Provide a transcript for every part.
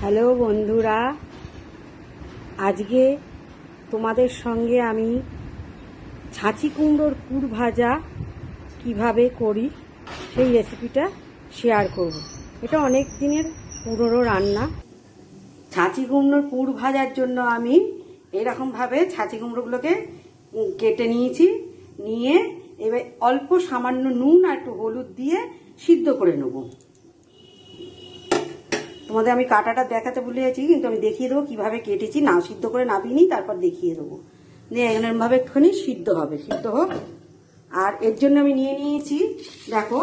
Hello বন্ধুরা, আজকে তোমাদের সঙ্গে আমি ছাঁচি কুমড়োর পুর ভাজা কিভাবে করি সেই রেসিপিটা শেয়ার করব। এটা অনেক দিনের পুরনো রান্না। ছাঁচি কুমড়োর পুর ভাজার জন্য আমি এরকমভাবে ছাঁচি কুমড়োগুলোকে কেটে নিয়ে এবার অল্প সামান্য নুন আর একটু হলুদ দিয়ে সিদ্ধ করে নেব। তোমাদের আমি কাটাটা দেখাতে ভুলে গেছি, কিন্তু আমি দেখিয়ে দেবো কীভাবে কেটেছি। না সিদ্ধ করে নাবিনি, তারপর দেখিয়ে দেবো। দিয়ে এরকমভাবে একটুখানি সিদ্ধ হবে, সিদ্ধ হোক। আর এর জন্য আমি নিয়েছি, দেখো,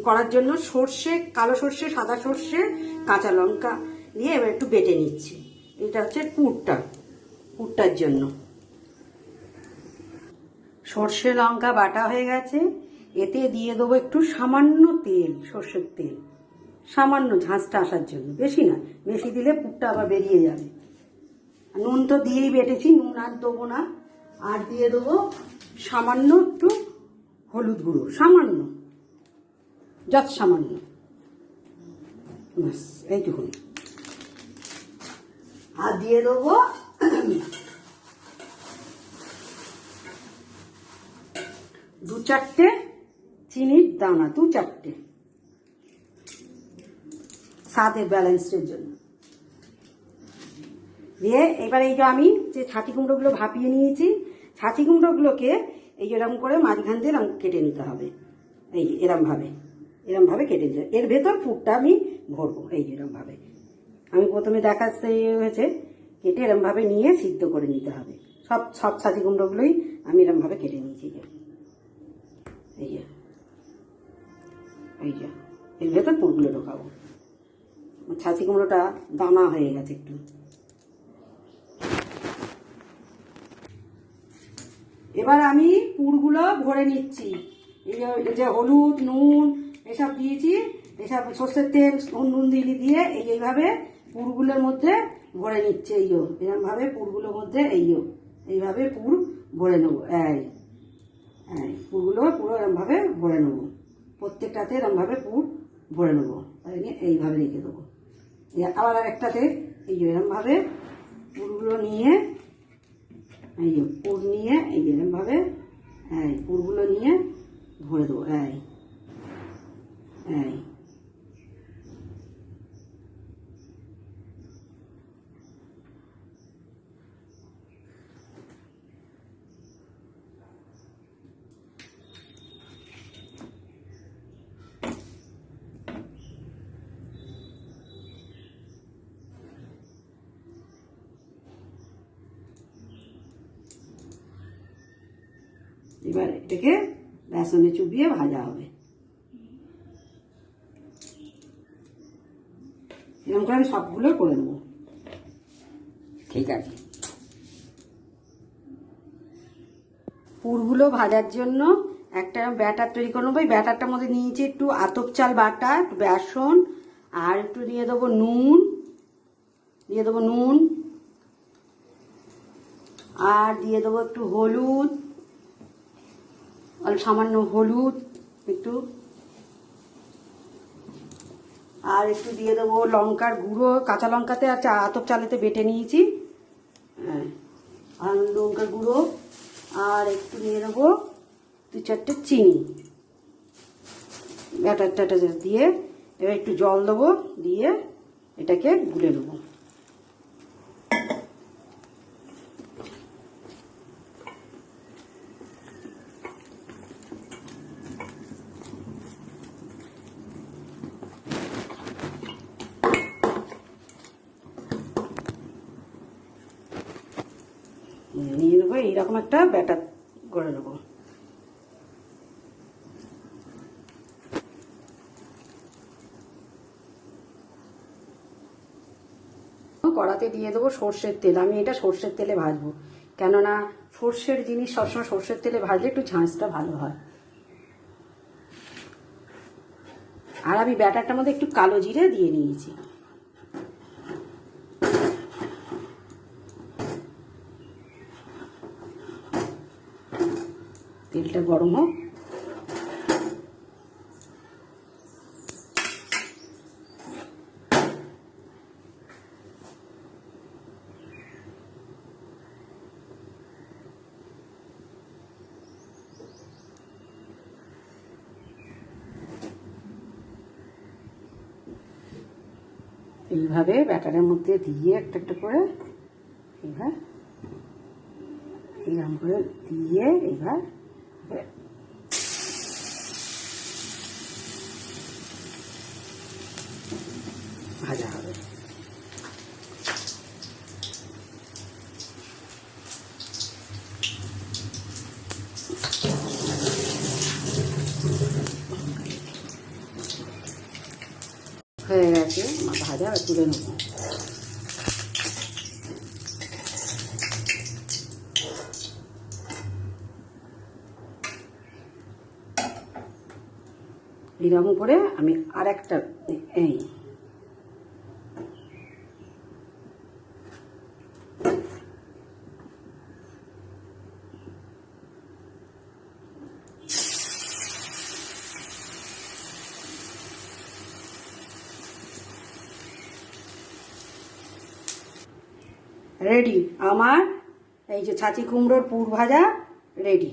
করার জন্য সর্ষে, কালো সর্ষে, সাদা সর্ষে, কাঁচা লঙ্কা দিয়ে এবার একটু বেটে নিচ্ছি। এটা হচ্ছে পুরটার জন্য। সর্ষে লঙ্কা বাটা হয়ে গেছে, এতে দিয়ে দেবো একটু সামান্য তেল, সর্ষের তেল, সামান্য ঝাঁঝটা আসার জন্য, বেশি না, বেশি দিলে পুরটা আবার বেরিয়ে যাবে। নুন তো দিয়েই বেটেছি, নুন আর দেবো না। আর দিয়ে দেবো সামান্য একটু হলুদ গুঁড়ো, সামান্য, যত সামান্য, ব্যাস এইটুকুনি। আর দিয়ে দেবো দু চারটে চিনির দানা, দু চারটে, স্বাদের ব্যালেন্সের জন্য। দিয়ে এবার এই যে আমি যে ছাঁচি কুমড়োগুলো ভাপিয়ে নিয়েছি, ছাঁচি কুমড়োগুলোকে এই এরকম করে মাঝখান দিয়ে এরকম কেটে নিতে হবে। এই এরমভাবে কেটে নিতে হবে। এর ভেতর পুরটা আমি ভরবো। এই এরমভাবে আমি প্রথমে দেখাতে হয়েছে, কেটে এরমভাবে নিয়ে সিদ্ধ করে নিতে হবে। সব ছাঁচি কুমড়োগুলোই আমি এরমভাবে কেটে নিয়েছি। এই যে এর ভেতর পুরগুলো ঢোকাবো। ছাঁচি কুমড়োটা দানা হয়ে গেছে একটু। এবার আমি পুরগুলো ভরে নিচ্ছি। এই যে হলুদ, নুন এসব দিয়েছি, এসব সর্ষের তেল, নুন দিয়ে এইভাবে পুরগুলোর মধ্যে ভরে নিচ্ছে। এরকমভাবে পুরগুলোর মধ্যে এইভাবে পুর ভরে নেবো। পুরগুলো পুরো এরকমভাবে ভরে নেবো, প্রত্যেকটাতে এরকমভাবে পুর ভরে নেবো। এইভাবে রেখে দেবো। আবার একটাতে এরকমভাবে পুরগুলো নিয়ে পুর নিয়ে এরকমভাবে পুরগুলো নিয়ে ভরে দেবো। এবার এটাকে বেসনে চুবিয়ে ভাজা হবে। এরকম করে আমি সবগুলো করে নেবো। ঠিক আছে, পুরগুলো ভাজার জন্য একটা ব্যাটার তৈরি করে নেবো। এই ব্যাটারটার মধ্যে নিয়েছি একটু আতপ চাল বাটা, একটু বেসন, আর একটু দিয়ে দেবো নুন, আর দিয়ে দেবো একটু হলুদ, অল্প সামান্য হলুদ একটু, আর একটু দিয়ে দেবো লঙ্কার গুঁড়ো, কাঁচা লঙ্কাতে আর আতপ চালেতে বেটে নিয়েছি, আর লঙ্কার গুঁড়ো, আর একটু দিয়ে দেবো দু চারটে চিনি। ব্যাটারটা দিয়ে এবার একটু জল দেবো, দিয়ে এটাকে গুলে নেবো। নিয়ে নেবো, এইরকম একটা ব্যাটার করে নেবো। কড়াতে দিয়ে দেবো সর্ষের তেল। আমি এটা সর্ষের তেলে ভাজবো, কেননা সর্ষের জিনিস সবসময় সর্ষের তেলে ভাজলে একটু ঝাঁঝটা ভালো হয়। আর আমি ব্যাটারটার মধ্যে একটু কালো জিরে দিয়ে নিয়েছি। তেলটা গরম হোক। এইভাবে ব্যাটারের মধ্যে দিয়ে একটা একটা করে এইবার এইরকম করে দিয়ে এইবার ভাজা হবে। হয়ে গেছে আমার ভাজা, তুলে নেব। এরকম করে আমি আর একটা এই রেডি আমার এই যে ছাঁচি কুমড়োর পুর ভাজা রেডি।